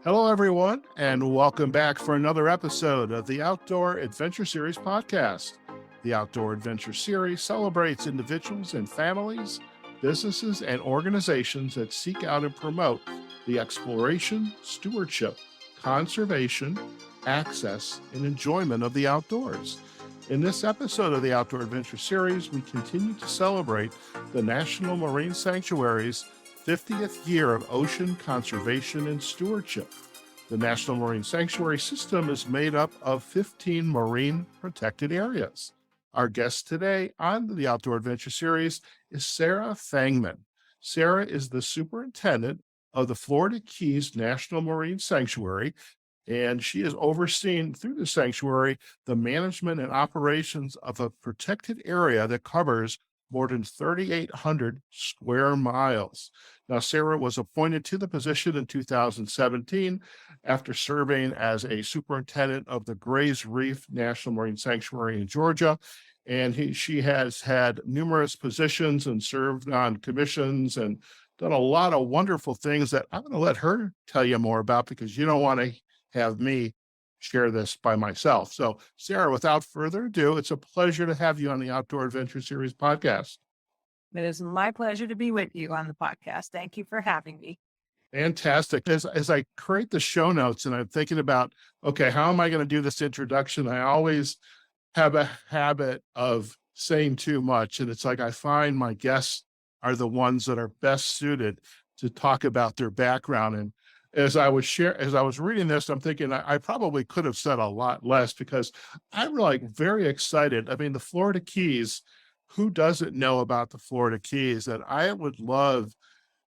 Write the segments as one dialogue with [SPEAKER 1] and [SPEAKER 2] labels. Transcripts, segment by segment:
[SPEAKER 1] Hello, everyone, and welcome back for another episode of the Outdoor Adventure Series podcast. The Outdoor Adventure Series celebrates individuals and families, businesses, and organizations that seek out and promote the exploration, stewardship, conservation, access, and enjoyment of the outdoors. In this episode of the Outdoor Adventure Series, we continue to celebrate the National Marine Sanctuaries' 50th year of ocean conservation and stewardship. The National Marine Sanctuary System is made up of 15 marine protected areas. Our guest today on the Outdoor Adventure Series is Sarah Fangman. Sarah is the superintendent of the Florida Keys National Marine Sanctuary, and she is overseeing through the sanctuary the management and operations of a protected area that covers more than 3,800 square miles. Now, Sarah was appointed to the position in 2017 after serving as a superintendent of the Reef National Marine Sanctuary in Georgia. And she has had numerous positions and served on commissions and done a lot of wonderful things that I'm going to let her tell you more about because you don't want to have me share this by myself. So, Sarah, without further ado, it's a pleasure to have you on the Outdoor Adventure Series podcast.
[SPEAKER 2] It is my pleasure to be with you on the podcast. Thank you for having me.
[SPEAKER 1] Fantastic. As I create the show notes and I'm thinking about, okay, how am I going to do this introduction? I always have a habit of saying too much. And it's like I find my guests are the ones that are best suited to talk about their background. And as I was reading this, I'm thinking I probably could have said a lot less because I'm like very excited. I mean, the Florida Keys, who doesn't know about the Florida Keys? That I would love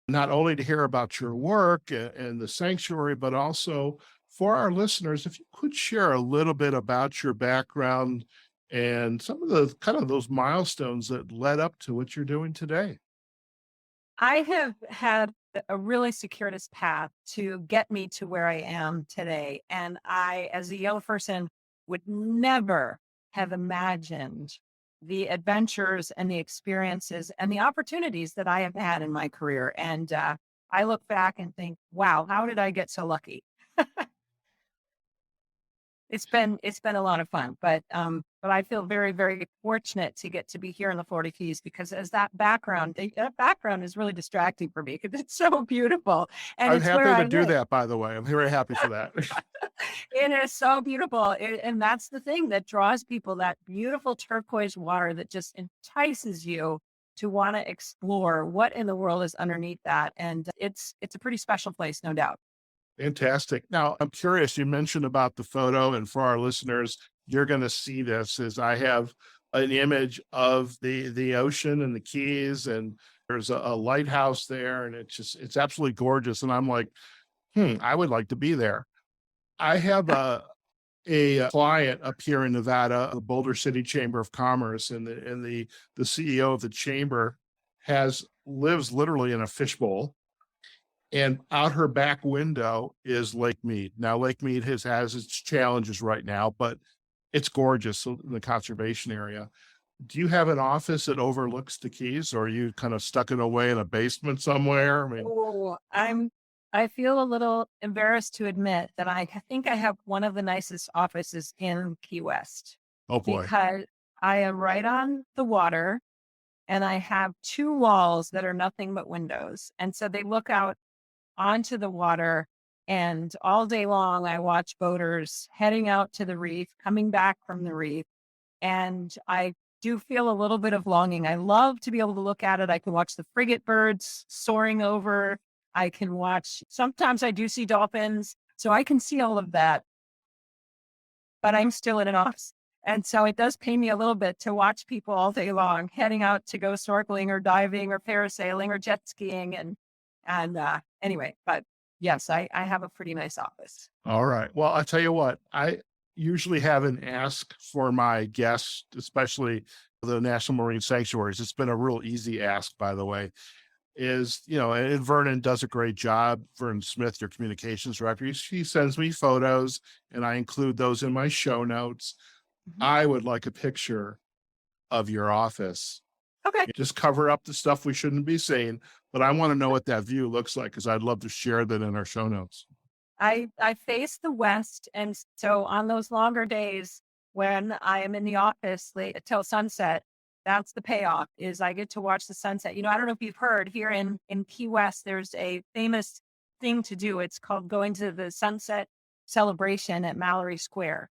[SPEAKER 1] not only to hear about your work and the sanctuary, but also for our listeners, if you could share a little bit about your background and some of the kind of those milestones that led up to what you're doing today.
[SPEAKER 2] I have had a really circuitous path to get me to where I am today. And I, as a young person, would never have imagined the adventures and the experiences and the opportunities that I have had in my career. And I look back and think, wow, how did I get so lucky? It's been a lot of fun, but I feel very, very fortunate to get to be here in the Florida Keys because as that background is really distracting for me because it's so beautiful and
[SPEAKER 1] I'm
[SPEAKER 2] it's where
[SPEAKER 1] happy
[SPEAKER 2] I
[SPEAKER 1] to do
[SPEAKER 2] live.
[SPEAKER 1] that, by the way. I'm very happy for that.
[SPEAKER 2] It is so beautiful, and that's the thing that draws people. That beautiful turquoise water that just entices you to want to explore what in the world is underneath that, and it's a pretty special place, no doubt.
[SPEAKER 1] Fantastic. Now, I'm curious, you mentioned about the photo, and for our listeners, you're going to see this as I have an image of the ocean and the Keys, and there's a lighthouse there, and it's absolutely gorgeous. And I'm like, I would like to be there. I have a client up here in Nevada, the Boulder City Chamber of Commerce, and the CEO of the chamber lives literally in a fishbowl. And out her back window is Lake Mead. Now, Lake Mead has its challenges right now, but it's gorgeous in the conservation area. Do you have an office that overlooks the Keys, or are you kind of stuck it away in a basement somewhere? I mean,
[SPEAKER 2] Oh, I feel a little embarrassed to admit that I think I have one of the nicest offices in Key West
[SPEAKER 1] oh boy.
[SPEAKER 2] because I am right on the water and I have two walls that are nothing but windows. And so they look out onto the water. And all day long, I watch boaters heading out to the reef, coming back from the reef. And I do feel a little bit of longing. I love to be able to look at it. I can watch the frigate birds soaring over. I can watch, sometimes I do see dolphins. So I can see all of that, but I'm still in an office. And so it does pay me a little bit to watch people all day long heading out to go snorkeling or diving or parasailing or jet skiing. And anyway, but yes, I have a pretty nice office.
[SPEAKER 1] All right. Well, I tell you what, I usually have an ask for my guests, especially the National Marine Sanctuaries. It's been a real easy ask, by the way. And Vernon does a great job. Vernon Smith, your communications director, he sends me photos and I include those in my show notes.
[SPEAKER 2] Mhm.
[SPEAKER 1] I would like a picture of your office.
[SPEAKER 2] Okay.
[SPEAKER 1] Just cover up the stuff we shouldn't be seeing, but I want to know what that view looks like because I'd love to share that in our show notes.
[SPEAKER 2] I face the west, and so on those longer days when I am in the office late till sunset, that's the payoff is I get to watch the sunset. I don't know if you've heard here in Key West, there's a famous thing to do. It's called going to the sunset celebration at Mallory Square.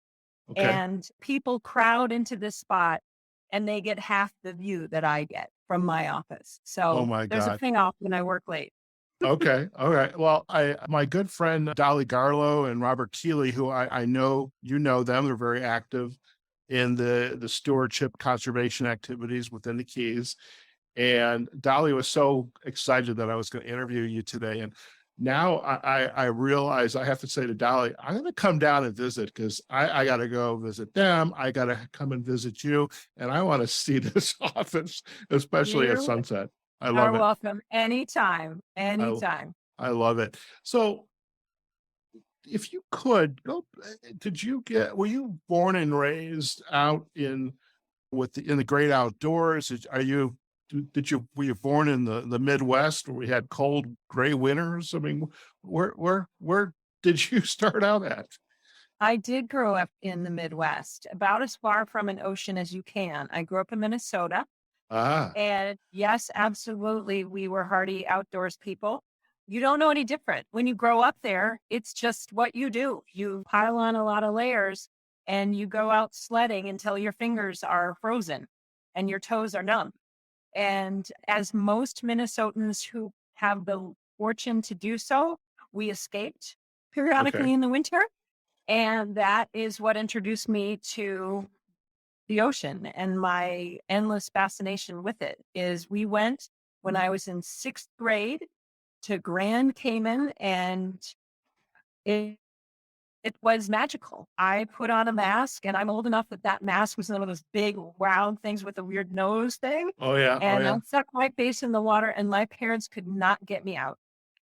[SPEAKER 1] Okay.
[SPEAKER 2] And people crowd into this spot and they get half the view that I get from my office.
[SPEAKER 1] Oh
[SPEAKER 2] So
[SPEAKER 1] my
[SPEAKER 2] there's a
[SPEAKER 1] God.
[SPEAKER 2] payoff when I work late.
[SPEAKER 1] Okay. All right. Well, my good friend Dolly Garlow and Robert Keeley, who I know you know them, they're very active in the stewardship conservation activities within the Keys. And Dolly was so excited that I was going to interview you today. And now I realize I have to say to Dolly, I'm going to come down and visit because I got to go visit them. I got to come and visit you. And I want to see this office, especially at
[SPEAKER 2] You
[SPEAKER 1] sunset. I love
[SPEAKER 2] are
[SPEAKER 1] it.
[SPEAKER 2] welcome anytime,
[SPEAKER 1] I,
[SPEAKER 2] anytime.
[SPEAKER 1] I love it. So if you could go, were you born and raised out in the great outdoors? Were you born in the Midwest where we had cold gray winters? I mean, where did you start out at?
[SPEAKER 2] I did grow up in the Midwest, about as far from an ocean as you can. I grew up in Minnesota.
[SPEAKER 1] Ah,
[SPEAKER 2] And yes, absolutely, we were hardy outdoors people. You don't know any different. When you grow up there, it's just what you do. You pile on a lot of layers and you go out sledding until your fingers are frozen and your toes are numb. And as most Minnesotans who have the fortune to do so, we escaped
[SPEAKER 1] okay,
[SPEAKER 2] periodically in the winter. And that is what introduced me to the ocean, and my endless fascination with it is we went when I was in 6th grade to Grand Cayman, and it it was magical. I put on a mask, and I'm old enough that that mask was one of those big round things with a weird nose thing,
[SPEAKER 1] oh yeah, oh
[SPEAKER 2] and I
[SPEAKER 1] yeah,
[SPEAKER 2] stuck my face in the water, and my parents could not get me out.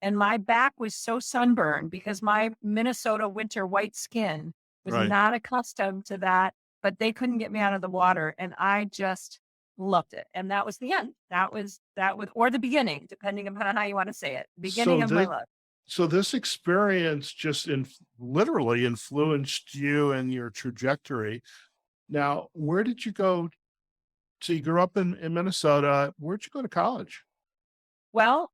[SPEAKER 2] And my back was so sunburned because my Minnesota winter white skin was
[SPEAKER 1] right.
[SPEAKER 2] not accustomed to that, but they couldn't get me out of the water. And I just loved it. And that was the end. That was, or the beginning, depending upon how you want to say it. Beginning
[SPEAKER 1] So
[SPEAKER 2] of my
[SPEAKER 1] this
[SPEAKER 2] love.
[SPEAKER 1] so this experience just literally influenced you and your trajectory. Now, where did you go? So you grew up in Minnesota. Where'd you go to college?
[SPEAKER 2] Well,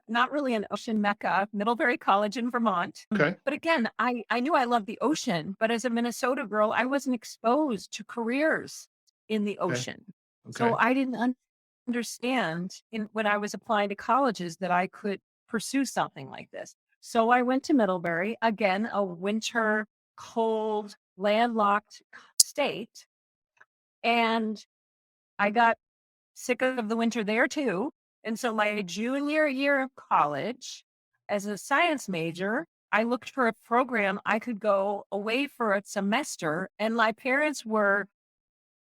[SPEAKER 2] not really an ocean mecca, Middlebury College in Vermont.
[SPEAKER 1] Okay,
[SPEAKER 2] But again, I knew I loved the ocean, but as a Minnesota girl, I wasn't exposed to careers in the
[SPEAKER 1] okay,
[SPEAKER 2] ocean. So
[SPEAKER 1] okay,
[SPEAKER 2] I didn't understand when I was applying to colleges that I could pursue something like this. So I went to Middlebury, again, a winter, cold, landlocked state. And I got sick of the winter there too. And so my junior year of college, as a science major, I looked for a program I could go away for a semester. And my parents were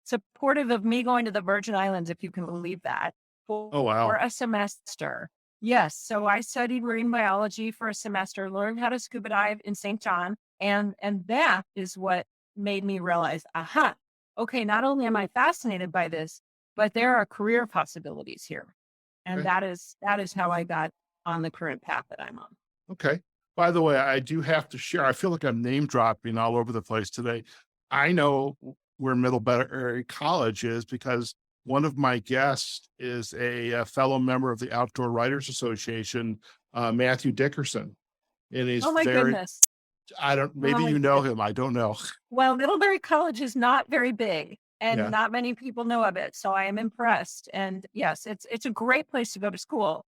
[SPEAKER 2] supportive of me going to the Virgin Islands, if you can believe that,
[SPEAKER 1] oh
[SPEAKER 2] for
[SPEAKER 1] wow,
[SPEAKER 2] a semester. Yes. So I studied marine biology for a semester, learned how to scuba dive in St. John. And that is what made me realize, aha, okay, not only am I fascinated by this, but there are career possibilities here. And
[SPEAKER 1] okay.
[SPEAKER 2] that is how I got on the current path that I'm on.
[SPEAKER 1] Okay. By the way, I do have to share. I feel like I'm name dropping all over the place today. I know where Middlebury College is because one of my guests is a fellow member of the Outdoor Writers Association, Matthew Dickerson, and he's
[SPEAKER 2] Oh my
[SPEAKER 1] very.
[SPEAKER 2] goodness.
[SPEAKER 1] I don't.
[SPEAKER 2] Oh
[SPEAKER 1] Maybe
[SPEAKER 2] my
[SPEAKER 1] you know
[SPEAKER 2] goodness.
[SPEAKER 1] him. I don't know.
[SPEAKER 2] Well, Middlebury College is not very big and
[SPEAKER 1] Yeah.
[SPEAKER 2] not many people know of it. So I am impressed. And yes, it's a great place to go to school,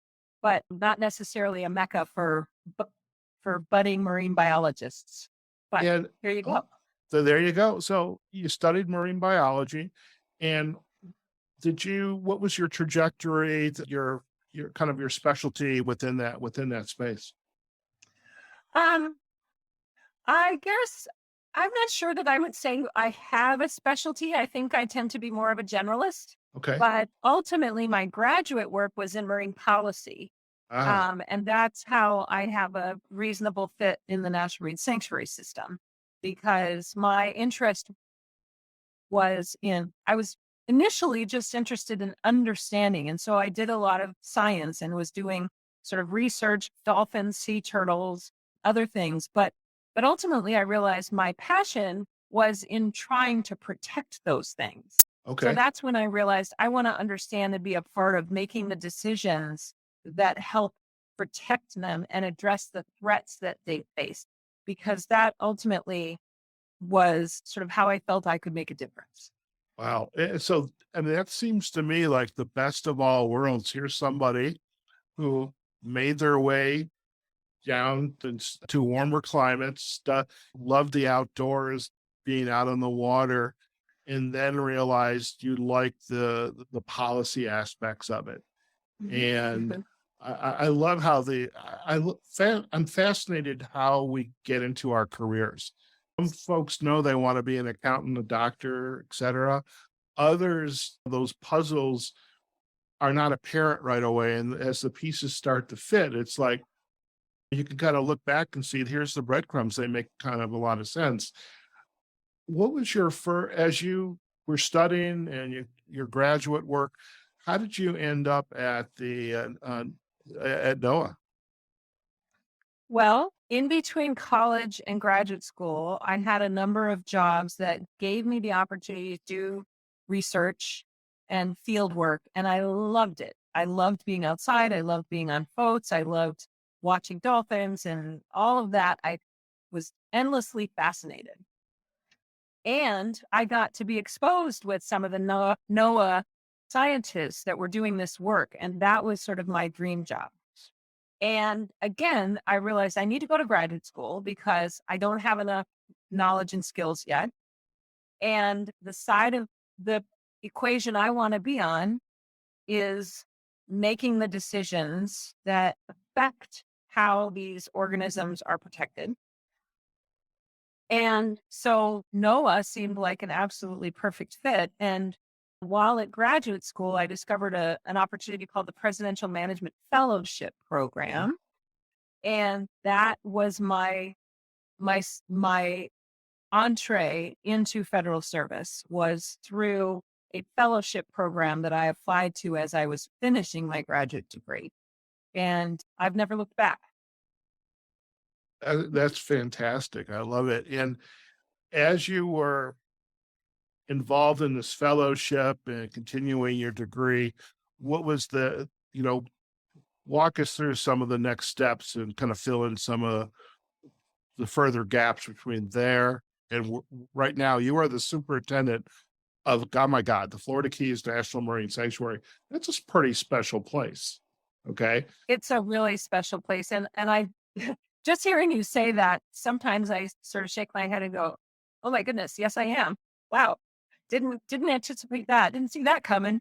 [SPEAKER 2] but not necessarily a mecca for budding marine biologists. But
[SPEAKER 1] And
[SPEAKER 2] here you
[SPEAKER 1] oh,
[SPEAKER 2] go.
[SPEAKER 1] so there you go. So you studied marine biology, and what was your trajectory, your kind of your specialty within that space?
[SPEAKER 2] Um, I guess I'm not sure that I would say I have a specialty. I think I tend to be more of a generalist,
[SPEAKER 1] Okay.
[SPEAKER 2] but ultimately my graduate work was in marine policy.
[SPEAKER 1] Ah,
[SPEAKER 2] And that's how I have a reasonable fit in the National Marine Sanctuary system because my interest I was initially just interested in understanding. And so I did a lot of science and was doing sort of research dolphins, sea turtles, other things. But ultimately I realized my passion was in trying to protect those things. So
[SPEAKER 1] Okay.
[SPEAKER 2] that's when I realized I want to understand and be a part of making the decisions that help protect them and address the threats that they face, because that ultimately was sort of how I felt I could make a difference.
[SPEAKER 1] Wow. So, I mean, that seems to me like the best of all worlds. Here's somebody who made their way down to warmer climates, loved the outdoors, being out on the water, and then realized you like the policy aspects of it.
[SPEAKER 2] Mhm.
[SPEAKER 1] And
[SPEAKER 2] Mhm.
[SPEAKER 1] I love how I'm fascinated how we get into our careers. Some folks know they want to be an accountant, a doctor, etc. Others, those puzzles are not apparent right away. And as the pieces start to fit, it's like you can kind of look back and see here's the breadcrumbs. They make kind of a lot of sense. What was your first, as you were studying and your graduate work, how did you end up at NOAA?
[SPEAKER 2] Well, in between college and graduate school, I had a number of jobs that gave me the opportunity to do research and field work, and I loved it. I loved being outside. I loved being on boats. I loved watching dolphins and all of that. I was endlessly fascinated. And I got to be exposed with some of the NOAA scientists that were doing this work. And that was sort of my dream job. And again, I realized I need to go to graduate school because I don't have enough knowledge and skills yet. And the side of the equation I want to be on is making the decisions that affect how these organisms are protected. And so Noah seemed like an absolutely perfect fit. And while at graduate school, I discovered an opportunity called the Presidential Management Fellowship Program. And that was my entree into federal service was through a fellowship program that I applied to as I was finishing my graduate degree. And I've never looked back.
[SPEAKER 1] That's fantastic. I love it. And as you were involved in this fellowship and continuing your degree, what was walk us through some of the next steps and kind of fill in some of the further gaps between there and right now you are the superintendent of, oh my God, the Florida Keys National Marine Sanctuary. That's a pretty special place. Okay.
[SPEAKER 2] It's a really special place. And I just hearing you say that, sometimes I sort of shake my head and go, oh my goodness, yes, I am. Wow. Didn't anticipate that. Didn't see that coming.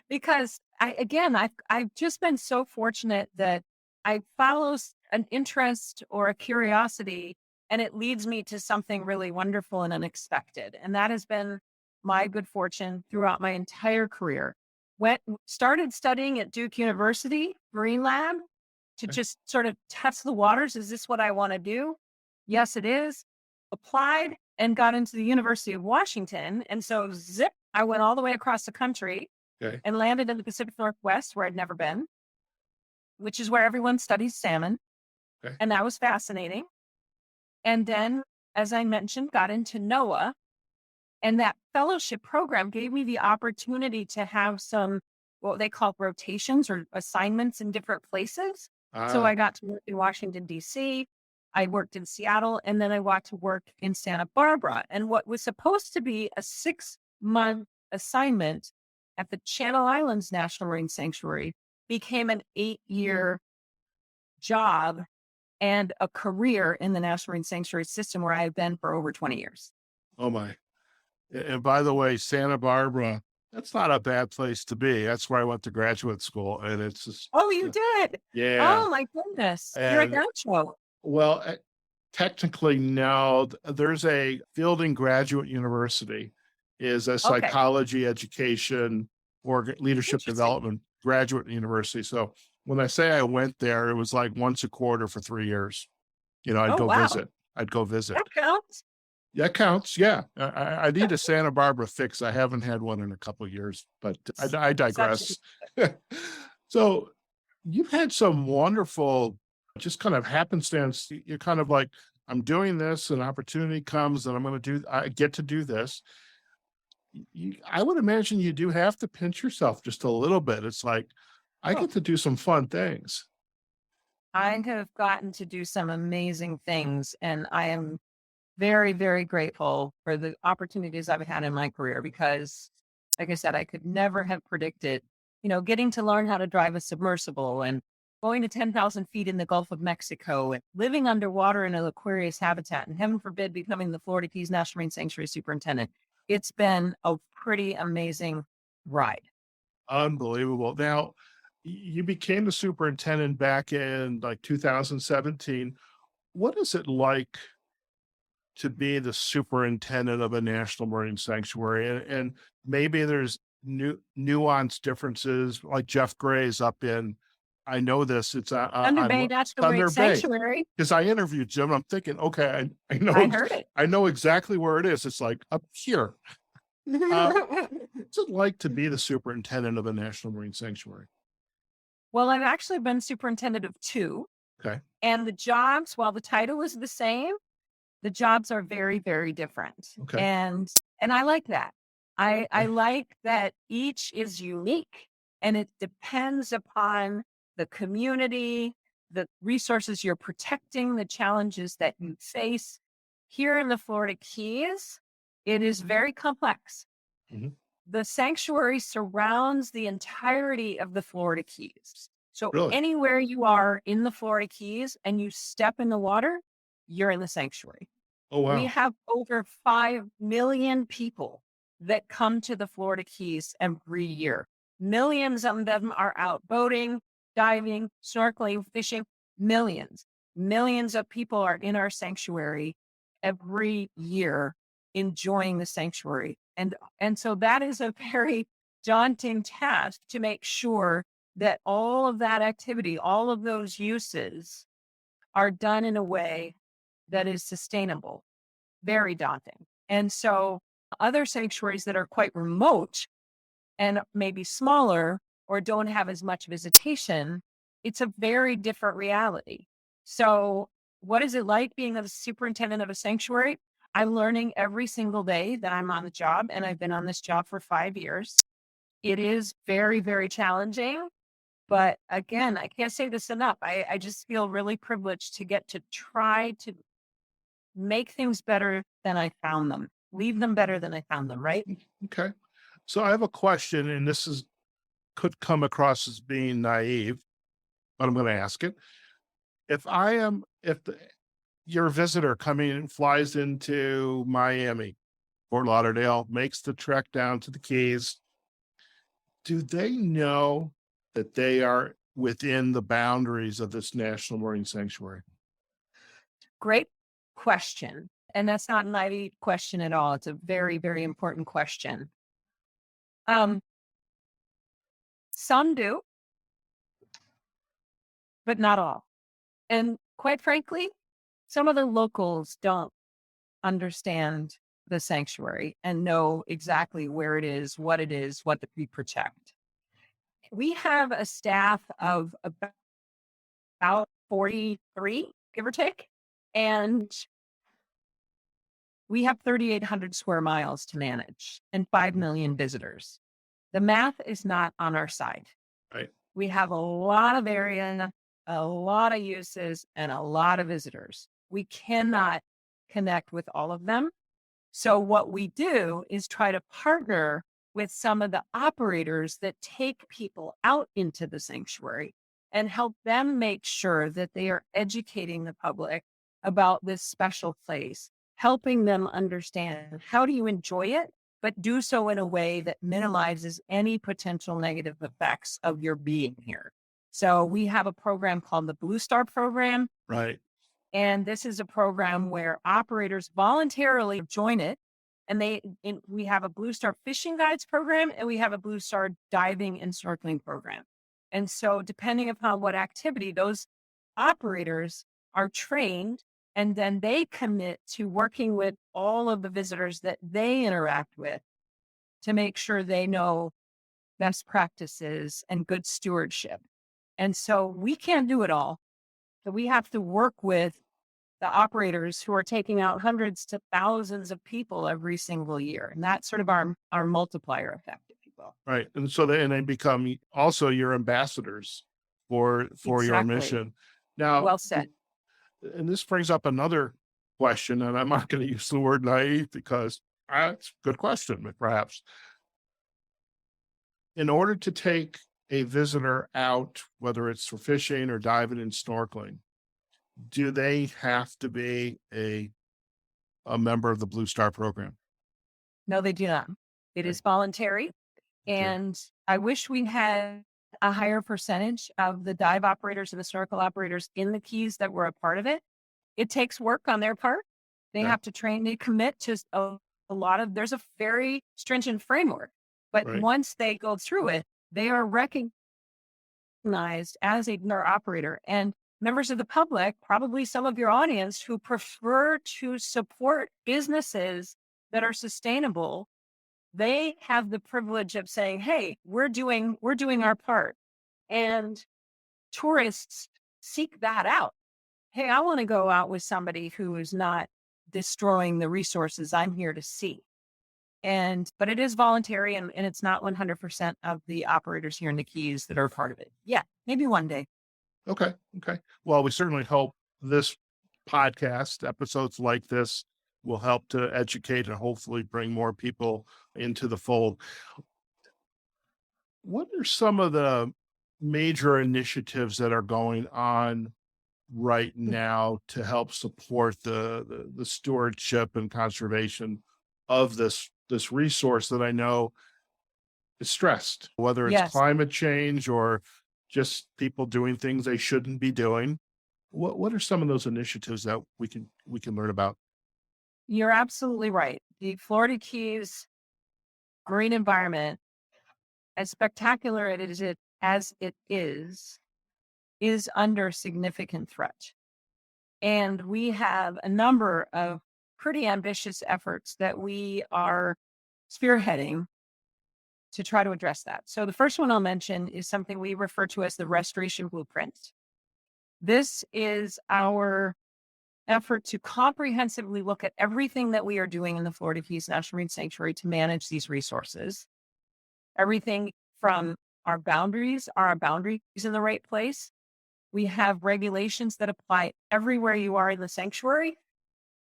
[SPEAKER 2] Because I've just been so fortunate that I follow an interest or a curiosity and it leads me to something really wonderful and unexpected. And that has been my good fortune throughout my entire career. Started studying at Duke University Marine Lab to
[SPEAKER 1] Okay.
[SPEAKER 2] just sort of test the waters. Is this what I want to do? Yes, it is. Applied and got into the University of Washington. And so zip, I went all the way across the country
[SPEAKER 1] Okay.
[SPEAKER 2] and landed in the Pacific Northwest where I'd never been, which is where everyone studies salmon.
[SPEAKER 1] Okay.
[SPEAKER 2] And that was fascinating. And then, as I mentioned, got into NOAA. And that fellowship program gave me the opportunity to have some what they call rotations or assignments in different places. So
[SPEAKER 1] Ah,
[SPEAKER 2] I got to work in Washington, D.C. I worked in Seattle, and then I got to work in Santa Barbara. And what was supposed to be a 6-month assignment at the Channel Islands National Marine Sanctuary became an 8-year job and a career in the National Marine Sanctuary system where I've been for over 20 years.
[SPEAKER 1] oh my. And by the way, Santa Barbara, that's not a bad place to be. That's where I went to graduate school. And it's just,
[SPEAKER 2] Oh, you
[SPEAKER 1] uh,
[SPEAKER 2] did?
[SPEAKER 1] yeah.
[SPEAKER 2] Oh my goodness. You're a
[SPEAKER 1] And
[SPEAKER 2] gaucho.
[SPEAKER 1] well, technically, no, there's a Fielding Graduate University is a
[SPEAKER 2] Okay.
[SPEAKER 1] psychology education or leadership
[SPEAKER 2] Interesting.
[SPEAKER 1] development graduate university. So when I say I went there, it was like once a quarter for 3 years. I'd
[SPEAKER 2] Oh,
[SPEAKER 1] go
[SPEAKER 2] wow.
[SPEAKER 1] visit. I'd go visit.
[SPEAKER 2] That counts.
[SPEAKER 1] That counts. Yeah. I need a Santa Barbara fix. I haven't had one in a couple of years, but I
[SPEAKER 2] Such a
[SPEAKER 1] digress. So You've had some wonderful, just kind of happenstance. You're kind of like, I'm doing this, an opportunity comes, and I get to do this. I would imagine you do have to pinch yourself just a little bit. It's like, I
[SPEAKER 2] Oh,
[SPEAKER 1] get to do some fun things.
[SPEAKER 2] I have gotten to do some amazing things, and I am very, very grateful for the opportunities I've had in my career because, like I said, I could never have predicted, getting to learn how to drive a submersible and going to 10,000 feet in the Gulf of Mexico and living underwater in an Aquarius habitat and heaven forbid becoming the Florida Keys National Marine Sanctuary Superintendent. It's been a pretty amazing ride.
[SPEAKER 1] Unbelievable. Now, you became the superintendent back in like 2017. What is it like to be the superintendent of a national marine sanctuary? And maybe there's nuanced differences, like Jeff Gray's up in, I know this, it's
[SPEAKER 2] Thunder
[SPEAKER 1] on
[SPEAKER 2] Bay National Marine
[SPEAKER 1] Thunder Bay.
[SPEAKER 2] Sanctuary.
[SPEAKER 1] Because I interviewed Jim, I'm thinking, okay,
[SPEAKER 2] I heard it.
[SPEAKER 1] I know exactly where it is. It's like up here. What's it like to be the superintendent of a national marine sanctuary?
[SPEAKER 2] Well, I've actually been superintendent of two,
[SPEAKER 1] Okay.
[SPEAKER 2] and the jobs, while the title is the same, the jobs are very, very different.
[SPEAKER 1] Okay.
[SPEAKER 2] And I like that. I
[SPEAKER 1] Okay.
[SPEAKER 2] like that each is unique and it depends upon the community, the resources you're protecting, the challenges that you face. Here in the Florida Keys, it is very complex.
[SPEAKER 1] Mhm.
[SPEAKER 2] The sanctuary surrounds the entirety of the Florida Keys. So
[SPEAKER 1] Really?
[SPEAKER 2] anywhere you are in the Florida Keys and you step in the water, you're in the sanctuary.
[SPEAKER 1] Oh,
[SPEAKER 2] We
[SPEAKER 1] wow.
[SPEAKER 2] have over 5 million people that come to the Florida Keys every year. Millions of them are out boating, diving, snorkeling, fishing. Millions. Millions of people are in our sanctuary every year enjoying the sanctuary. And so that is a very daunting task to make sure that all of that activity, all of those uses are done in a way that is sustainable. Very daunting. And so other sanctuaries that are quite remote and maybe smaller or don't have as much visitation, it's a very different reality. So, what is it like being a superintendent of a sanctuary? I'm learning every single day that I'm on the job, and I've been on this job for 5 years. It is very, very challenging. But again, I can't say this enough. I just feel really privileged to get to try to make things better than I found them, leave them better than I found them, right?
[SPEAKER 1] Okay. So I have a question, and this is could come across as being naive, but I'm going to ask it. If your visitor coming in flies into Miami, Fort Lauderdale, makes the trek down to the Keys, do they know that they are within the boundaries of this national marine sanctuary?
[SPEAKER 2] Great question. And that's not a naive question at all. It's a very, very important question. Um, some do, but not all. And quite frankly, some of the locals don't understand the sanctuary and know exactly where it is, what that we protect. We have a staff of about 43, give or take, and we have 3,800 square miles to manage and 5 million visitors. The math is not on our side.
[SPEAKER 1] Right.
[SPEAKER 2] We have a lot of area, a lot of uses, and a lot of visitors. We cannot connect with all of them. So, what we do is try to partner with some of the operators that take people out into the sanctuary and help them make sure that they are educating the public about this special place, helping them understand how do you enjoy it, but do so in a way that minimizes any potential negative effects of your being here. So, we have a program called the Blue Star program.
[SPEAKER 1] Right.
[SPEAKER 2] And this is a program where operators voluntarily join it. And we have a Blue Star fishing guides program and we have a Blue Star diving and snorkeling program. And so depending upon what activity, those operators are trained and then they commit to working with all of the visitors that they interact with to make sure they know best practices and good stewardship. And so we can't do it all. So we have to work with the operators who are taking out hundreds to thousands of people every single year. And that's sort of our multiplier effect, if you will.
[SPEAKER 1] Right. And so they become also your ambassadors for your
[SPEAKER 2] Exactly.
[SPEAKER 1] mission. Now,
[SPEAKER 2] Well said.
[SPEAKER 1] and this brings up another question, and I'm not going to use the word naive because it's a good question, but perhaps. In order to take a visitor out, whether it's for fishing or diving and snorkeling, do they have to be a member of the Blue Star program?
[SPEAKER 2] No, they do not. It
[SPEAKER 1] Okay.
[SPEAKER 2] is voluntary.
[SPEAKER 1] Okay.
[SPEAKER 2] And I wish we had a higher percentage of the dive operators and the snorkel operators in the Keys that were a part of it. It takes work on their part. They
[SPEAKER 1] Okay.
[SPEAKER 2] have to train, they commit to a lot of, there's a very stringent framework. But
[SPEAKER 1] Right.
[SPEAKER 2] once they go through it, they are recognized as a dinner operator. And members of the public, probably some of your audience who prefer to support businesses that are sustainable, they have the privilege of saying, hey, we're doing our part. And tourists seek that out. Hey, I want to go out with somebody who is not destroying the resources I'm here to see. But it is voluntary and it's not 100% of the operators here in the Keys that are part of it. Yeah, maybe one day.
[SPEAKER 1] Okay. Okay. Well, we certainly hope this podcast, episodes like this, will help to educate and hopefully bring more people into the fold. What are some of the major initiatives that are going on right now to help support the stewardship and conservation of this resource that I know is stressed, whether it's
[SPEAKER 2] Yes,
[SPEAKER 1] climate change or just people doing things they shouldn't be doing? What are some of those initiatives that we can learn about?
[SPEAKER 2] you're absolutely right. The Florida Keys marine environment, as spectacular as it is under significant threat. And we have a number of pretty ambitious efforts that we are spearheading to try to address that. So the first one I'll mention is something we refer to as the restoration blueprint. This is our effort to comprehensively look at everything that we are doing in the Florida Keys National Marine Sanctuary to manage these resources. Everything from our boundaries, are our boundaries in the right place? We have regulations that apply everywhere you are in the sanctuary.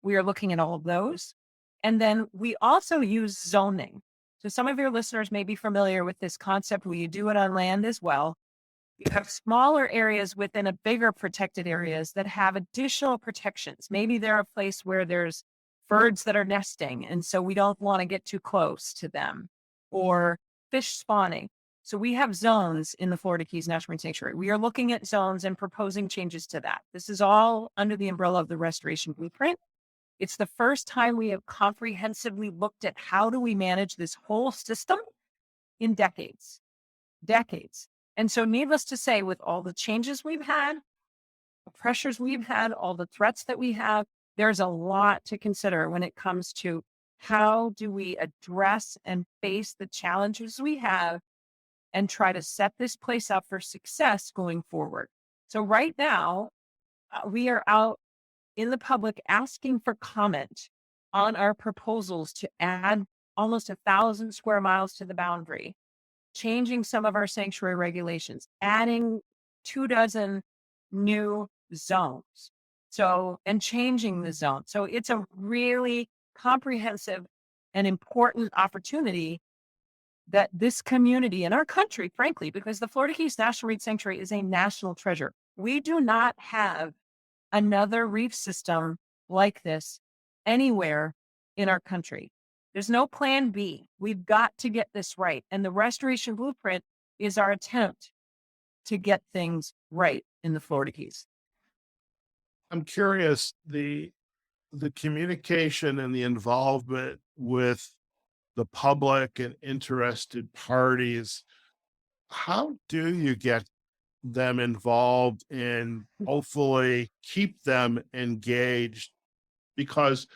[SPEAKER 2] We are looking at all of those. And then we also use zoning. So some of your listeners may be familiar with this concept where you do it on land as well. You have smaller areas within a bigger protected areas that have additional protections. Maybe they're a place where there's birds that are nesting, and so we don't want to get too close to them, or fish spawning. So we have zones in the Florida Keys National Marine Sanctuary. We are looking at zones and proposing changes to that. This is all under the umbrella of the restoration blueprint. It's the first time we have comprehensively looked at how do we manage this whole system in decades. And so needless to say, with all the changes we've had, the pressures we've had, all the threats that we have, there's a lot to consider when it comes to how do we address and face the challenges we have and try to set this place up for success going forward. So right now, we are out in the public asking for comment on our proposals to add almost 1,000 square miles to the boundary, changing some of our sanctuary regulations, adding 24 new zones. And changing the zone. So it's a really comprehensive and important opportunity that this community in our country, frankly, because the Florida Keys National Marine Sanctuary is a national treasure. We do not have another reef system like this anywhere in our country. There's no plan B. We've got to get this right. And the restoration blueprint is our attempt to get things right in the Florida Keys.
[SPEAKER 1] I'm curious, the communication and the involvement with the public and interested parties, how do you get them involved and hopefully keep them engaged? Because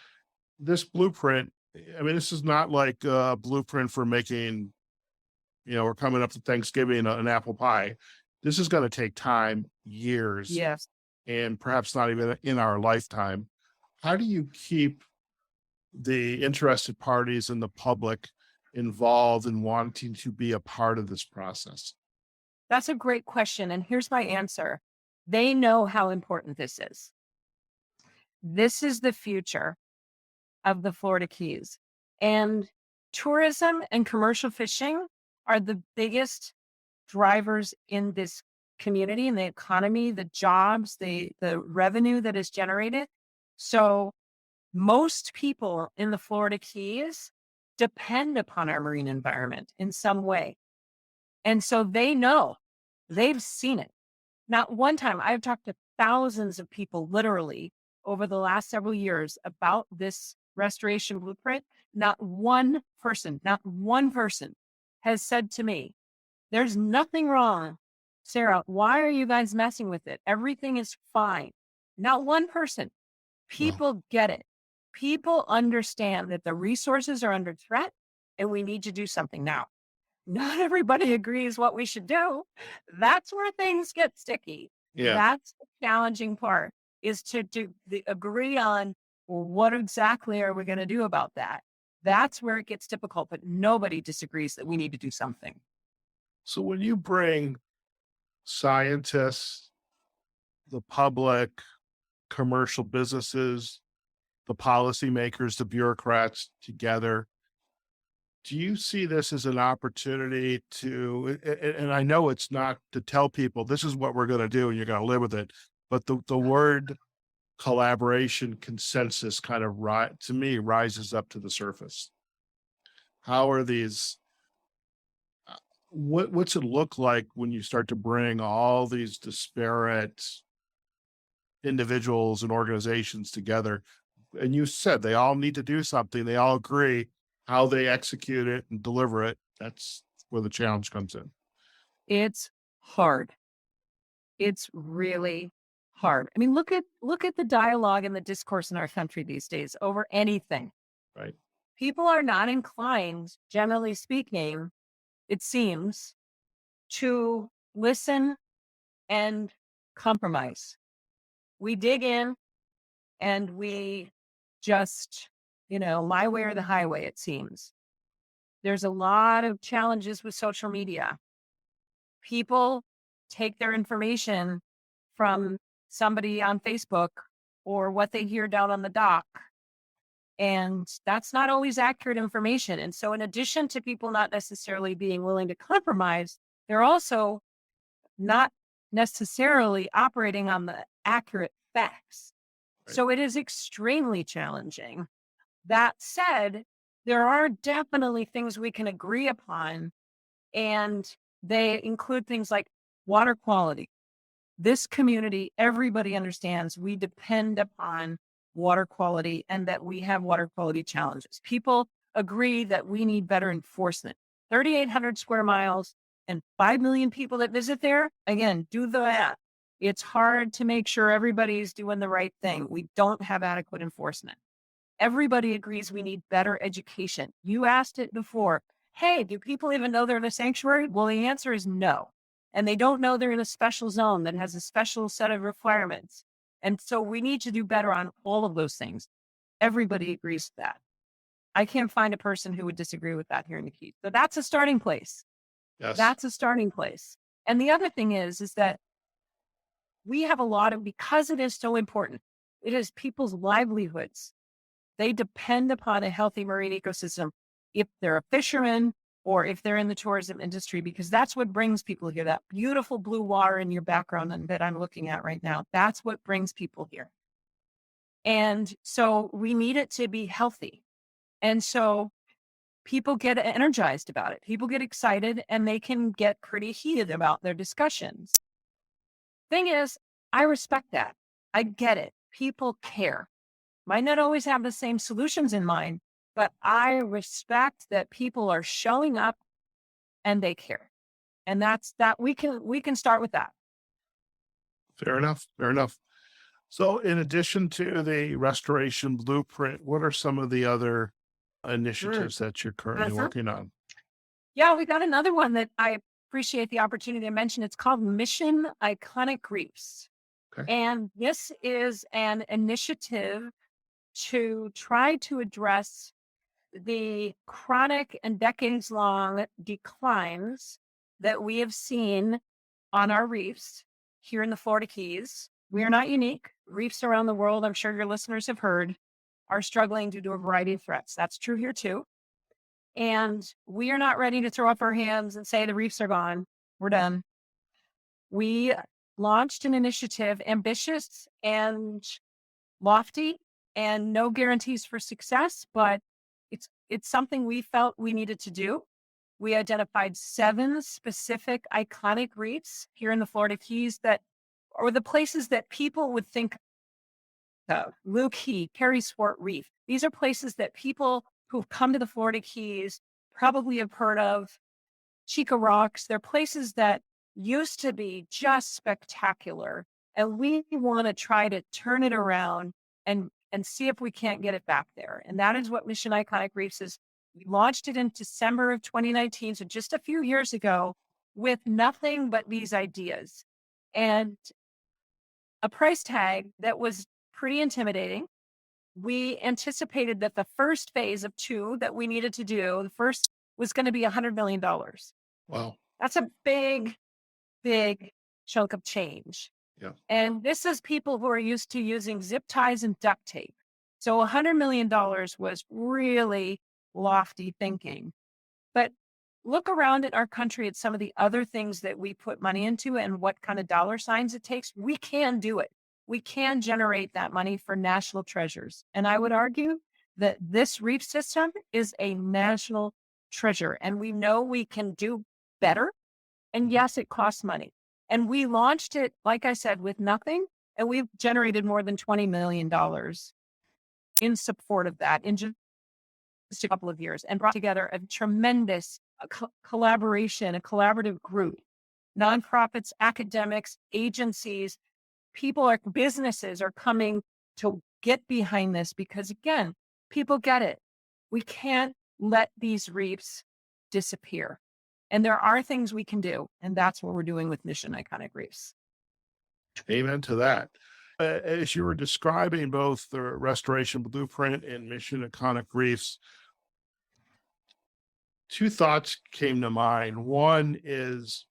[SPEAKER 1] this blueprint, I mean, this is not like a blueprint for making, we're coming up to Thanksgiving, an apple pie. This is going to take time, years,
[SPEAKER 2] Yes.
[SPEAKER 1] and perhaps not even in our lifetime. How do you keep the interested parties and the public involved in wanting to be a part of this process?
[SPEAKER 2] That's a great question. And here's my answer. They know how important this is. This is the future of the Florida Keys. And tourism and commercial fishing are the biggest drivers in this community and the economy, the jobs, the revenue that is generated. So most people in the Florida Keys depend upon our marine environment in some way. And so they know, they've seen it. Not one time, I've talked to thousands of people literally over the last several years about this restoration blueprint. Not one person has said to me, there's nothing wrong. Sarah, why are you guys messing with it? Everything is fine. Not one person.
[SPEAKER 1] Well,
[SPEAKER 2] People get it. People understand that the resources are under threat and we need to do something now. Not everybody agrees what we should do. That's where things get sticky.
[SPEAKER 1] yeah.
[SPEAKER 2] That's the challenging part is to agree on, well, what exactly are we going to do about that? That's where it gets difficult, but nobody disagrees that we need to do something.
[SPEAKER 1] So when you bring scientists, the public, commercial businesses, the policymakers, the bureaucrats together, do you see this as an opportunity to, and I know it's not to tell people this is what we're going to do and you're going to live with it, but the word collaboration, consensus kind of, to me, rises up to the surface. How are these, what's it look like when you start to bring all these disparate individuals and organizations together? And you said they all need to do something. They all agree how they execute it and deliver it. That's where the challenge comes in.
[SPEAKER 2] It's hard. It's really hard. I mean, look at the dialogue and the discourse in our country these days over anything.
[SPEAKER 1] Right.
[SPEAKER 2] People are not inclined, generally speaking, it seems, to listen and compromise. We dig in and we just, my way or the highway, it seems. There's a lot of challenges with social media. People take their information from somebody on Facebook or what they hear down on the dock. And that's not always accurate information. And so, in addition to people not necessarily being willing to compromise, they're also not necessarily operating on the accurate facts.
[SPEAKER 1] Right.
[SPEAKER 2] So, it is extremely challenging. That said, there are definitely things we can agree upon, and they include things like water quality. This community, everybody understands we depend upon water quality and that we have water quality challenges. People agree that we need better enforcement. 3,800 square miles and 5 million people that visit there. Again, do the math. It's hard to make sure everybody's doing the right thing. We don't have adequate enforcement. Everybody agrees we need better education. You asked it before. Hey, do people even know they're in a sanctuary? Well, the answer is no. And they don't know they're in a special zone that has a special set of requirements. And so we need to do better on all of those things. Everybody agrees with that. I can't find a person who would disagree with that here in the Keys. So that's a starting place.
[SPEAKER 1] Yes.
[SPEAKER 2] That's a starting place. And the other thing is that we have because it is so important, it is people's livelihoods. They depend upon a healthy marine ecosystem if they're a fisherman or if they're in the tourism industry, because that's what brings people here. That beautiful blue water in your background that I'm looking at right now, that's what brings people here. And so we need it to be healthy. And so people get energized about it. People get excited and they can get pretty heated about their discussions. Thing is, I respect that. I get it. People care. Might not always have the same solutions in mind, but I respect that people are showing up and they care. And that's that we can start with that.
[SPEAKER 1] Fair enough. Fair enough. So in addition to the restoration blueprint, what are some of the other initiatives that you're currently working on?
[SPEAKER 2] Yeah, we got another one that appreciate the opportunity to mention it's called Mission Iconic Reefs.
[SPEAKER 1] Okay.
[SPEAKER 2] And this is an initiative to try to address the chronic and decades long declines that we have seen on our reefs here in the Florida Keys. We are not unique. Reefs around the world, I'm sure your listeners have heard, are struggling due to a variety of threats. That's true here too. And we are not ready to throw up our hands and say the reefs are gone. We're done. We launched an initiative, ambitious and lofty, and no guarantees for success, but it's something we felt we needed to do. We identified 7 specific iconic reefs here in the Florida Keys that are the places that people would think of. Lou Key, Perry's Fort Reef. These are places that people who've come to the Florida Keys probably have heard of. Chica Rocks. They're places that used to be just spectacular. And we want to try to turn it around and see if we can't get it back there. And that is what Mission Iconic Reefs is. We launched it in December of 2019, so just a few years ago, with nothing but these ideas and a price tag that was pretty intimidating. We anticipated that the first phase of 2 that we needed to do, the first was going to be $100 million.
[SPEAKER 1] Wow.
[SPEAKER 2] That's a big, big chunk of change.
[SPEAKER 1] Yeah.
[SPEAKER 2] And this is people who are used to using zip ties and duct tape. So $100 million was really lofty thinking. But look around at our country at some of the other things that we put money into and what kind of dollar signs it takes. We can do it. We can generate that money for national treasures. And I would argue that this reef system is a national treasure. And we know we can do better. And yes, it costs money. And we launched it, like I said, with nothing. And we've generated more than $20 million in support of that in just a couple of years, and brought together a tremendous collaboration, a collaborative group, nonprofits, academics, agencies, businesses are coming to get behind this because, again, people get it. We can't let these reefs disappear. And there are things we can do. And that's what we're doing with Mission Iconic Reefs.
[SPEAKER 1] Amen to that. As you were describing both the restoration blueprint and Mission Iconic Reefs, 2 thoughts came to mind. One is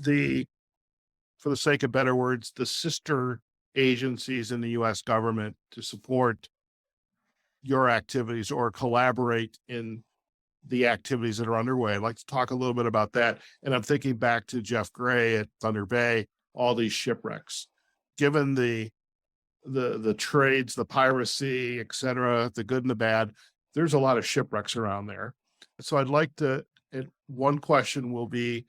[SPEAKER 1] for the sake of better words, the sister agencies in the U.S. government to support your activities or collaborate in the activities that are underway. I'd like to talk a little bit about that. And I'm thinking back to Jeff Gray at Thunder Bay, all these shipwrecks. Given the trades, the piracy, et cetera, the good and the bad, there's a lot of shipwrecks around there. So I'd like to, one question will be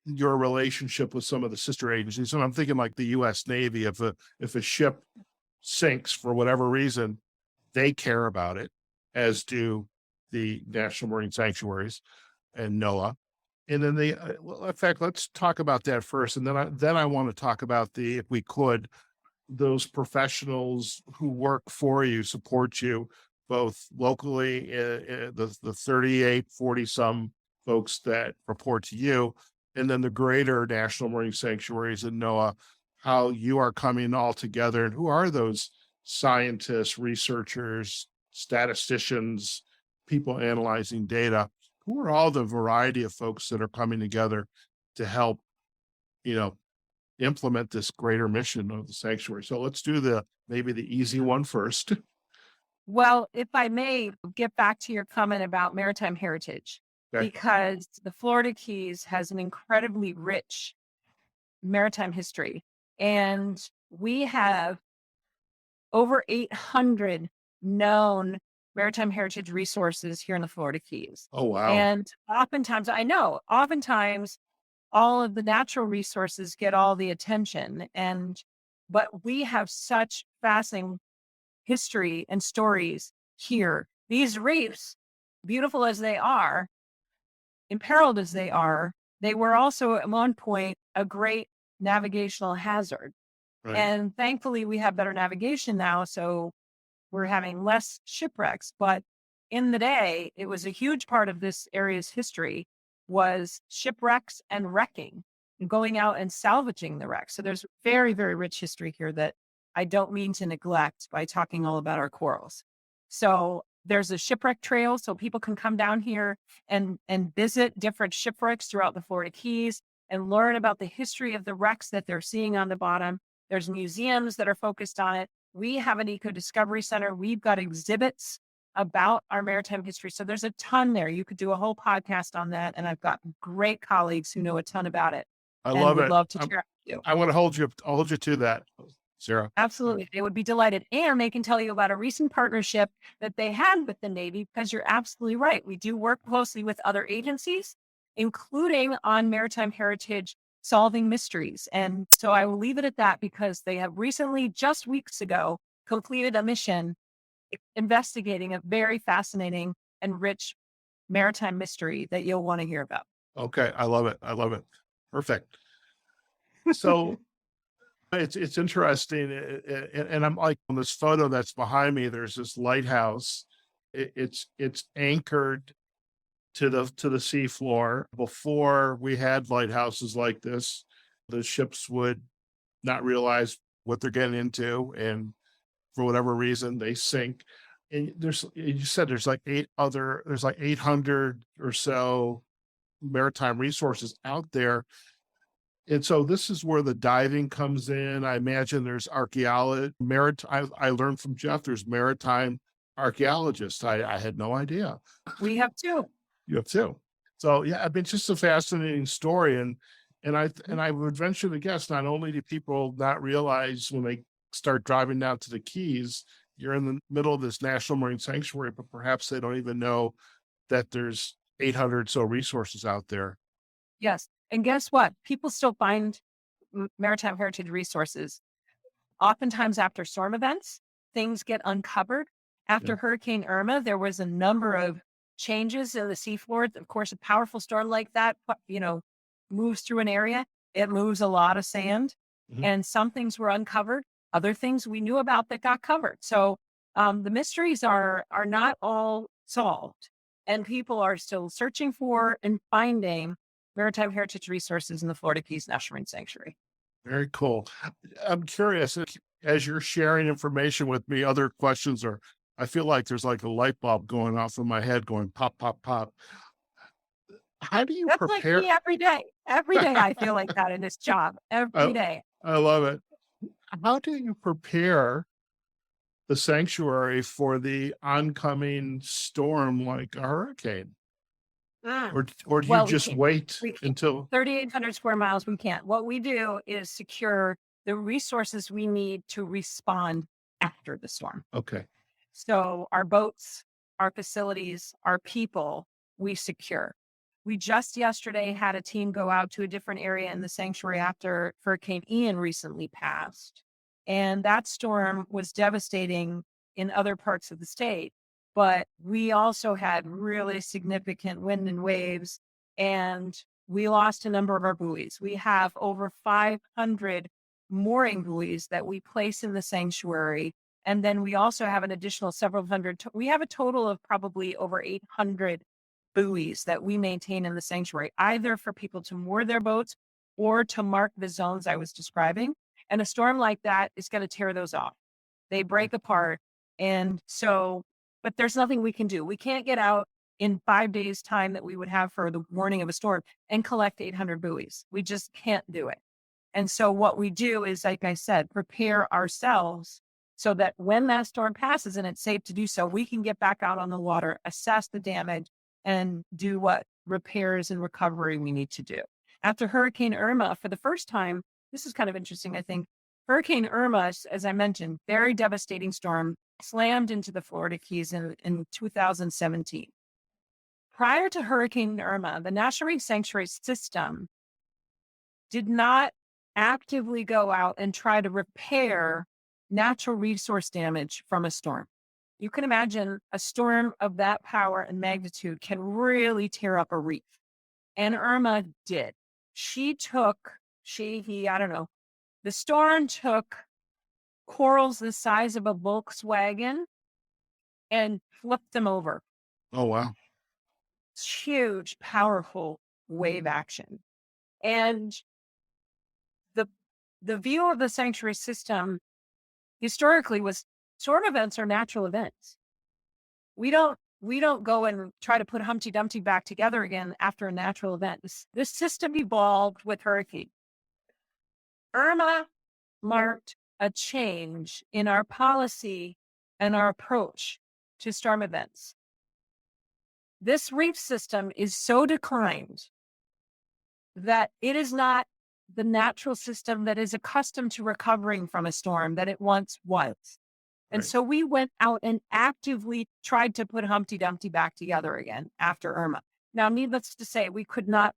[SPEAKER 1] your relationship with some of the sister agencies. And I'm thinking like the U.S. Navy, if a ship sinks for whatever reason, they care about it, as do the National Marine Sanctuaries and NOAA. And then in fact, let's talk about that first. And then I want to talk about if we could, those professionals who work for you, support you, both locally, the 38, 40 some folks that report to you, and then the greater National Marine Sanctuaries and NOAA, how you are coming all together, and who are those scientists, researchers, statisticians, people analyzing data, who are all the variety of folks that are coming together to help, implement this greater mission of the sanctuary. So let's do maybe the easy one first.
[SPEAKER 2] Well, if I may get back to your comment about maritime heritage,
[SPEAKER 1] Okay.
[SPEAKER 2] because the Florida Keys has an incredibly rich maritime history. And we have over 800 known maritime heritage resources here in the Florida Keys.
[SPEAKER 1] Oh, wow.
[SPEAKER 2] And oftentimes all of the natural resources get all the attention. But we have such fascinating history and stories here. These reefs, beautiful as they are, imperiled as they are, they were also at one point a great navigational hazard.
[SPEAKER 1] Right.
[SPEAKER 2] And thankfully we have better navigation now, so we're having less shipwrecks. But in the day, it was a huge part of this area's history. was shipwrecks and wrecking, and going out and salvaging the wrecks. So there's very, very rich history here that I don't mean to neglect by talking all about our corals. So there's a shipwreck trail, so people can come down here and visit different shipwrecks throughout the Florida Keys and learn about the history of the wrecks that they're seeing on the bottom. There's museums that are focused on it. We have an eco discovery center. We've got exhibits about our maritime history. So there's a ton there. You could do a whole podcast on that. And I've got great colleagues who know a ton about it
[SPEAKER 1] I
[SPEAKER 2] and
[SPEAKER 1] love
[SPEAKER 2] would
[SPEAKER 1] it.
[SPEAKER 2] love to share it with you.
[SPEAKER 1] I want to I'll hold you to that, Sarah.
[SPEAKER 2] Absolutely. They would be delighted. And they can tell you about a recent partnership that they had with the Navy, because you're absolutely right. We do work closely with other agencies, including on maritime heritage solving mysteries. And so I will leave it at that, because they have recently, just weeks ago, completed a mission investigating a very fascinating and rich maritime mystery that you'll want to hear about.
[SPEAKER 1] Okay. I love it. I love it. Perfect. So it's interesting. And I'm like, on this photo that's behind me, there's this lighthouse. It's anchored to the seafloor. Before we had lighthouses like this, the ships would not realize what they're getting into, and for whatever reason they sink. And you said there's like 800 or so maritime resources out there. And so this is where the diving comes in. I imagine there's archaeology, I learned from Jeff, there's maritime archaeologists. I had no idea.
[SPEAKER 2] We have two.
[SPEAKER 1] You have two. So yeah, I mean, it's just a fascinating story. And I would venture to guess, not only do people not realize when they start driving down to the Keys, you're in the middle of this National Marine Sanctuary, but perhaps they don't even know that there's 800 so resources out there.
[SPEAKER 2] Yes. And guess what? People still find maritime heritage resources. Oftentimes after storm events, things get uncovered. After Hurricane Irma, there was a number of changes in the seafloor. Of course, a powerful storm like that, moves through an area. It moves a lot of sand, and some things were uncovered. Other things we knew about that got covered. So the mysteries are not all solved, and people are still searching for and finding maritime heritage resources in the Florida Keys National Marine Sanctuary.
[SPEAKER 1] Very cool. I'm curious, as you're sharing information with me, other questions are, I feel like there's like a light bulb going off in my head going pop, pop, pop. How do you
[SPEAKER 2] That's
[SPEAKER 1] prepare?
[SPEAKER 2] like me every day. Every day I feel like that in this job. Every day.
[SPEAKER 1] I love it. How do you prepare the sanctuary for the oncoming storm like a hurricane? Or do you just wait until
[SPEAKER 2] 3,800 square miles? We can't. What we do is secure the resources we need to respond after the storm.
[SPEAKER 1] Okay.
[SPEAKER 2] So our boats, our facilities, our people, we secure. We just yesterday had a team go out to a different area in the sanctuary after Hurricane Ian recently passed. And that storm was devastating in other parts of the state. But we also had really significant wind and waves, and we lost a number of our buoys. We have over 500 mooring buoys that we place in the sanctuary. And then we also have an additional several hundred. We have a total of probably over 800 buoys that we maintain in the sanctuary, either for people to moor their boats or to mark the zones I was describing. And a storm like that is going to tear those off. They break apart. And so, but there's nothing we can do. We can't get out in 5 days' time that we would have for the warning of a storm and collect 800 buoys. We just can't do it. And so what we do is, like I said, prepare ourselves so that when that storm passes and it's safe to do so, we can get back out on the water, assess the damage, and do what repairs and recovery we need to do. After Hurricane Irma, for the first time, this is kind of interesting, I think. Hurricane Irma, as I mentioned, very devastating storm, slammed into the Florida Keys in 2017. Prior to Hurricane Irma, the National Marine Sanctuary system did not actively go out and try to repair natural resource damage from a storm. You can imagine a storm of that power and magnitude can really tear up a reef. And Irma did. The storm took corals the size of a Volkswagen and flipped them over.
[SPEAKER 1] Oh, wow.
[SPEAKER 2] It's huge, powerful wave action. And the the view of the sanctuary system historically was storm events are natural events. We don't go and try to put Humpty Dumpty back together again after a natural event. This system evolved with hurricane. Irma marked a change in our policy and our approach to storm events. This reef system is so declined that it is not the natural system that is accustomed to recovering from a storm that it once was. And
[SPEAKER 1] Right.
[SPEAKER 2] so we went out and actively tried to put Humpty Dumpty back together again after Irma. Now, needless to say, we could not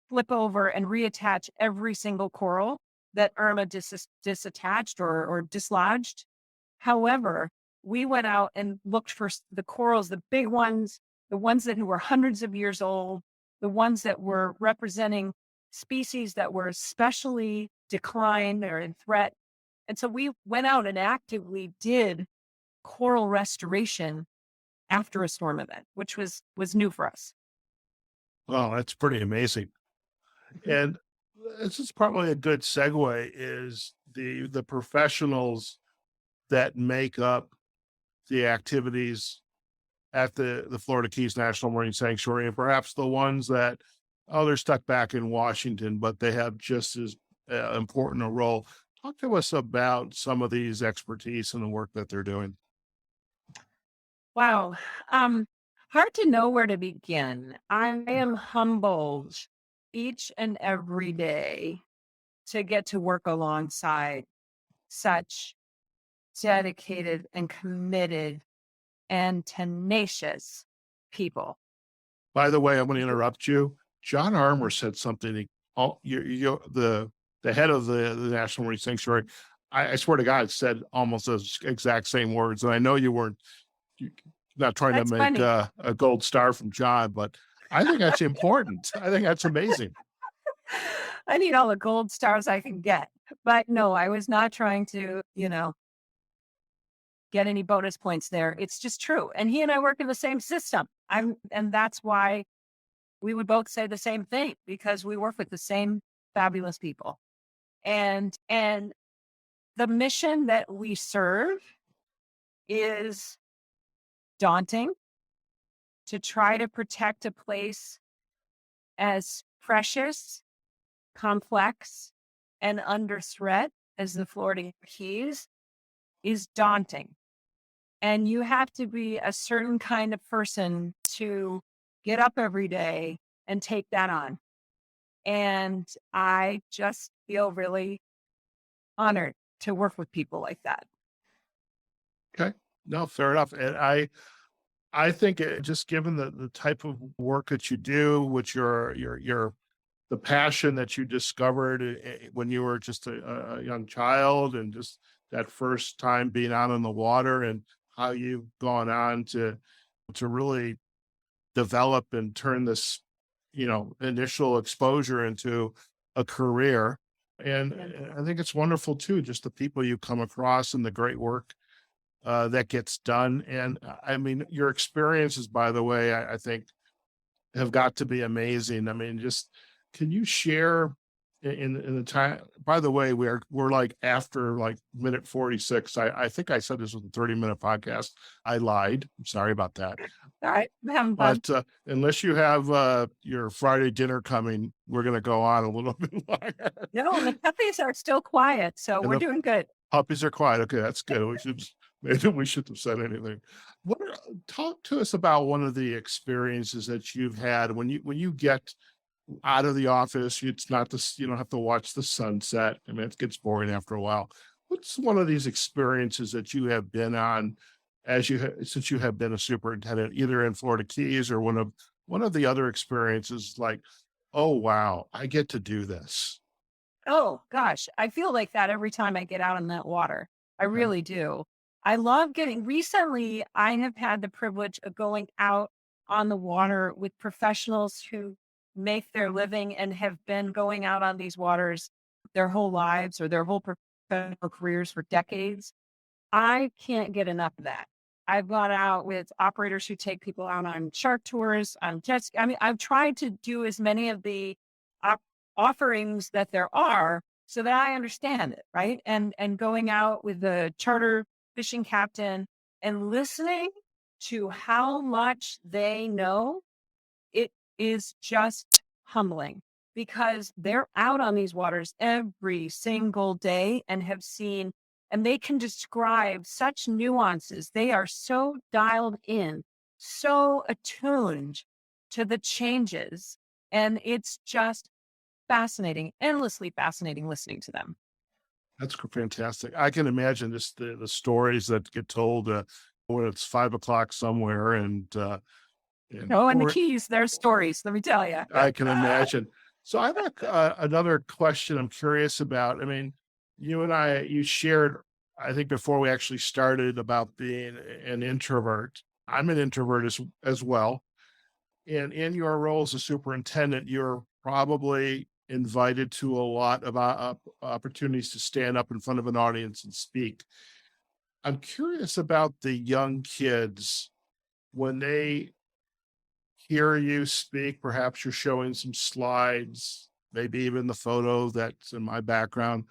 [SPEAKER 2] flip over and reattach every single coral that Irma disattached or dislodged. However, we went out and looked for the corals, the big ones, the ones that were hundreds of years old, the ones that were representing species that were especially declined or in threat. And so we went out and actively did coral restoration after a storm event, which was new for us.
[SPEAKER 1] Well, that's pretty amazing. And this is probably a good segue is the professionals that make up the activities at the Florida Keys National Marine Sanctuary, and perhaps the ones that, oh, they're stuck back in Washington, but they have just as important a role. Talk to us about some of these expertise and the work that they're doing.
[SPEAKER 2] Wow. Hard to know where to begin. I am humbled each and every day to get to work alongside such dedicated and committed and tenacious people.
[SPEAKER 1] By the way, I'm going to interrupt you. John Armour said something. The head of the National Marine Sanctuary. I swear to God, said almost those exact same words. And I know you weren't you, not trying to
[SPEAKER 2] That's
[SPEAKER 1] make
[SPEAKER 2] funny.
[SPEAKER 1] a gold star from John, but I think that's important. I think that's amazing.
[SPEAKER 2] I need all the gold stars I can get. But no, I was not trying to, get any bonus points there. It's just true. And he and I work in the same system. And that's why we would both say the same thing because we work with the same fabulous people. And the mission that we serve is daunting to try to protect a place as precious, complex, and under threat as the Florida Keys is daunting. And you have to be a certain kind of person to get up every day and take that on. And I just feel really honored to work with people like that.
[SPEAKER 1] Okay. No, fair enough. And I think just given the type of work that you do, which your the passion that you discovered when you were just a young child and just that first time being out on the water and how you've gone on to really develop and turn this, initial exposure into a career. And
[SPEAKER 2] Yeah.
[SPEAKER 1] I think it's wonderful too, just the people you come across and the great work that gets done. And I mean, your experiences, by the way, I think have got to be amazing. I mean, just can you share in the time? By the way, we're like after like minute 46. I think I said this was a 30-minute podcast. I lied. I'm sorry about that.
[SPEAKER 2] All right. I'm having fun.
[SPEAKER 1] But unless you have your Friday dinner coming, we're going to go on a little bit longer.
[SPEAKER 2] No, the puppies are still quiet. So
[SPEAKER 1] And
[SPEAKER 2] we're
[SPEAKER 1] the
[SPEAKER 2] doing good.
[SPEAKER 1] puppies are quiet. Okay, that's good. Maybe we shouldn't have said anything. Talk to us about one of the experiences that you've had when you get out of the office. It's not this, you don't have to watch the sunset. I mean, it gets boring after a while. What's one of these experiences that you have been on since you have been a superintendent, either in Florida Keys or one of the other experiences like, oh wow, I get to do this.
[SPEAKER 2] Oh gosh, I feel like that every time I get out in that water. I
[SPEAKER 1] Okay.
[SPEAKER 2] really do. I love recently, I have had the privilege of going out on the water with professionals who make their living and have been going out on these waters their whole lives or their whole professional careers for decades. I can't get enough of that. I've gone out with operators who take people out on shark tours, on jet ski. I mean, I've tried to do as many of the op- offerings that there are so that I understand it, right? And going out with the charter fishing captain and listening to how much they know, it is just humbling because they're out on these waters every single day and have seen, and they can describe such nuances. They are so dialed in, so attuned to the changes. And it's just fascinating, endlessly fascinating listening to them.
[SPEAKER 1] That's fantastic. I can imagine just the stories that get told when it's 5 o'clock somewhere, and
[SPEAKER 2] Oh, and the
[SPEAKER 1] or
[SPEAKER 2] Keys, their stories, let me tell you.
[SPEAKER 1] I can imagine. So I have another question I'm curious about. I mean, you shared, I think before we actually started, about being an introvert. I'm an introvert as well. And in your role as a superintendent, you're probably invited to a lot of opportunities to stand up in front of an audience and speak. I'm curious about the young kids when they hear you speak. Perhaps you're showing some slides, maybe even the photo that's in my background.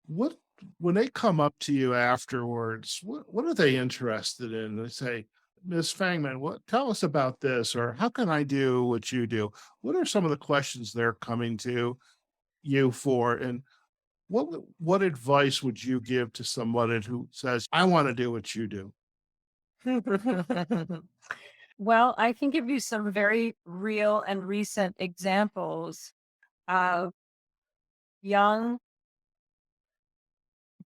[SPEAKER 1] What When they come up to you afterwards, what are they interested in? They say, Miss Fangman, tell us about this, or how can I do what you do? What are some of the questions they're coming to you for? And what advice would you give to someone who says, I want to do what you do?
[SPEAKER 2] Well, I can give you some very real and recent examples of young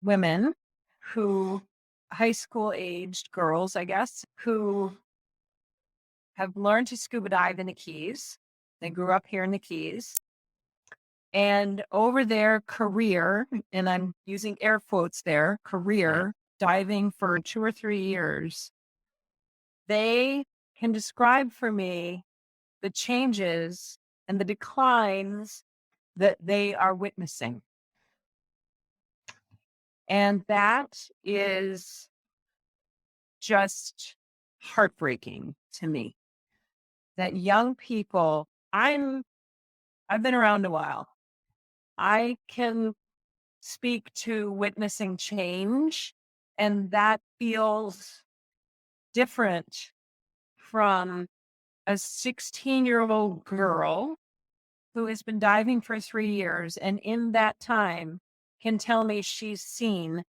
[SPEAKER 2] women who, high school aged girls, I guess, who have learned to scuba dive in the Keys. They grew up here in the Keys. And over their career, and I'm using air quotes there,
[SPEAKER 1] Right.
[SPEAKER 2] career, diving for 2 or 3 years, they can describe for me the changes and the declines that they are witnessing. And that is just heartbreaking to me that young people, I've been around a while. I can speak to witnessing change, and that feels different from a 16-year-old girl who has been diving for 3 years and in that time can tell me she's seen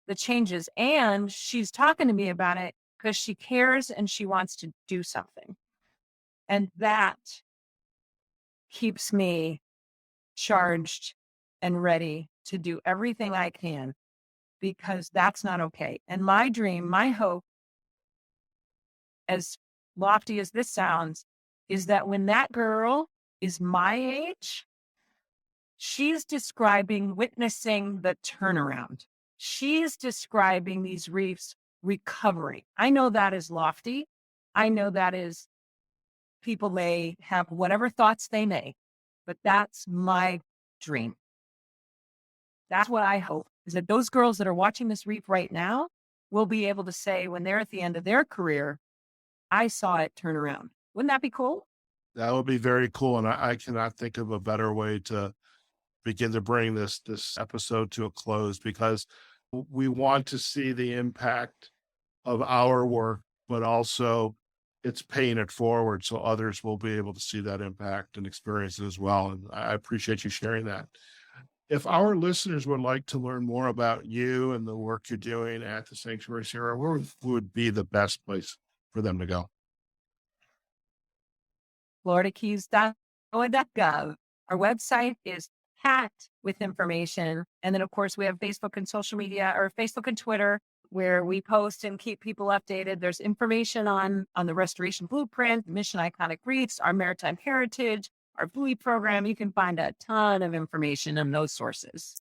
[SPEAKER 2] the changes and she's talking to me about it because she cares and she wants to do something. And that keeps me charged and ready to do everything I can because that's not okay. And my dream, my hope, as lofty as this sounds, is that when that girl is my age, she's describing witnessing the turnaround. She's describing these reefs recovering. I know that is lofty. I know that is, people may have whatever thoughts they may, but that's my dream. That's what I hope, is that those girls that are watching this reef right now will be able to say when they're at the end of their career, I saw it turn around. Wouldn't that be cool?
[SPEAKER 1] That would be very cool. And I cannot think of a better way to begin to bring this episode to a close, because we want to see the impact of our work, but also it's paying it forward so others will be able to see that impact and experience it as well. And I appreciate you sharing that. If our listeners would like to learn more about you and the work you're doing at the Sanctuary Sierra, where would be the best place for them to go?
[SPEAKER 2] FloridaKeys.gov. Our website is packed with information. And then, of course, we have Facebook and social media, or Facebook and Twitter, where we post and keep people updated. There's information on the restoration blueprint, Mission Iconic Reefs, our maritime heritage, our buoy program. You can find a ton of information in those sources.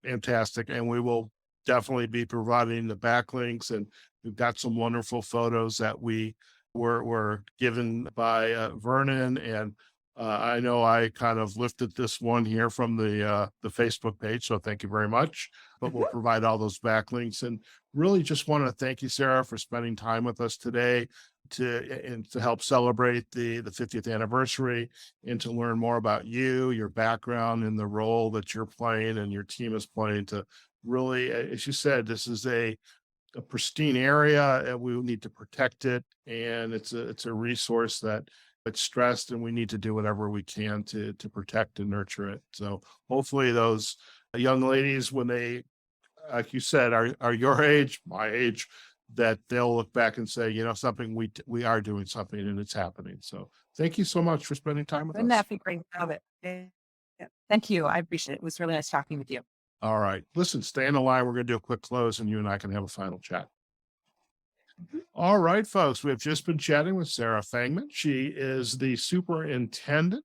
[SPEAKER 1] Fantastic. And we will definitely be providing the backlinks. And we've got some wonderful photos that we were given by Vernon. And I know I kind of lifted this one here from the Facebook page, so thank you very much. But we'll
[SPEAKER 2] Mhm.
[SPEAKER 1] provide all those backlinks, and really just want to thank you, Sarah, for spending time with us today to help celebrate the 50th anniversary and to learn more about you, your background, and the role that you're playing and your team is playing to really, as you said, this is a pristine area and we need to protect it. And it's a resource that it's stressed and we need to do whatever we can to protect and nurture it. So hopefully those young ladies, when they, like you said, are your age, my age, that they'll look back and say, something we are doing something and it's happening. So thank you so much for spending time with
[SPEAKER 2] Wouldn't
[SPEAKER 1] us.
[SPEAKER 2] that be great? Love it. Yeah. Thank you. I appreciate it. It was really nice talking with you.
[SPEAKER 1] All right. Listen, stay on the line. We're going to do a quick close and you and I can have a final chat.
[SPEAKER 2] Mhm.
[SPEAKER 1] All right, folks. We have just been chatting with Sarah Fangman. She is the superintendent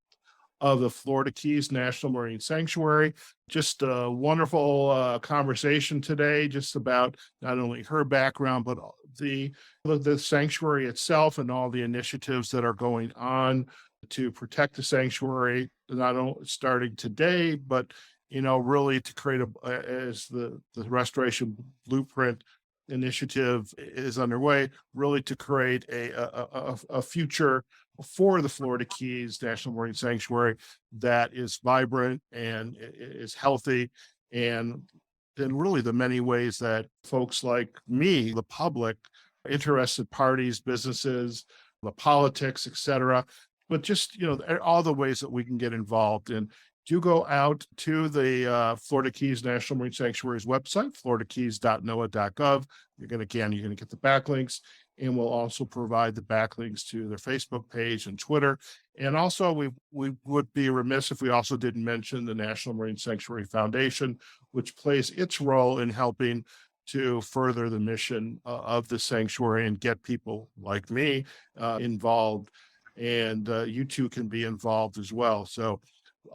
[SPEAKER 1] of the Florida Keys National Marine Sanctuary. Just a wonderful conversation today, just about not only her background, but the sanctuary itself and all the initiatives that are going on to protect the sanctuary, not only starting today, but really to create as the restoration blueprint initiative is underway, really to create a future for the Florida Keys National Marine Sanctuary that is vibrant and is healthy. And then really the many ways that folks like me, the public, interested parties, businesses, the politics, et cetera, but just, all the ways that we can get involved in. Do go out to the Florida Keys National Marine Sanctuary's website, floridakeys.noaa.gov. You're going to get the backlinks, and we'll also provide the backlinks to their Facebook page and Twitter. And also, we would be remiss if we also didn't mention the National Marine Sanctuary Foundation, which plays its role in helping to further the mission of the sanctuary and get people like me involved. And you too can be involved as well. So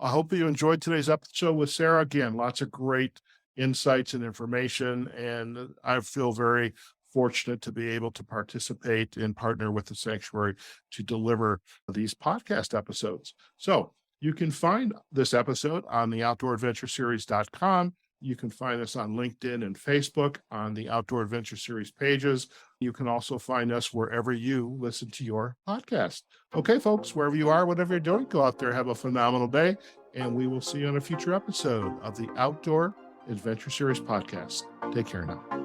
[SPEAKER 1] I hope you enjoyed today's episode with Sarah. Again, lots of great insights and information. And I feel very fortunate to be able to participate and partner with the sanctuary to deliver these podcast episodes. So you can find this episode on the outdooradventureseries.com. You can find us on LinkedIn and Facebook on the Outdoor Adventure Series pages. You can also find us wherever you listen to your podcast. Okay, folks, wherever you are, whatever you're doing, go out there, have a phenomenal day, and we will see you on a future episode of the Outdoor Adventure Series podcast. Take care now.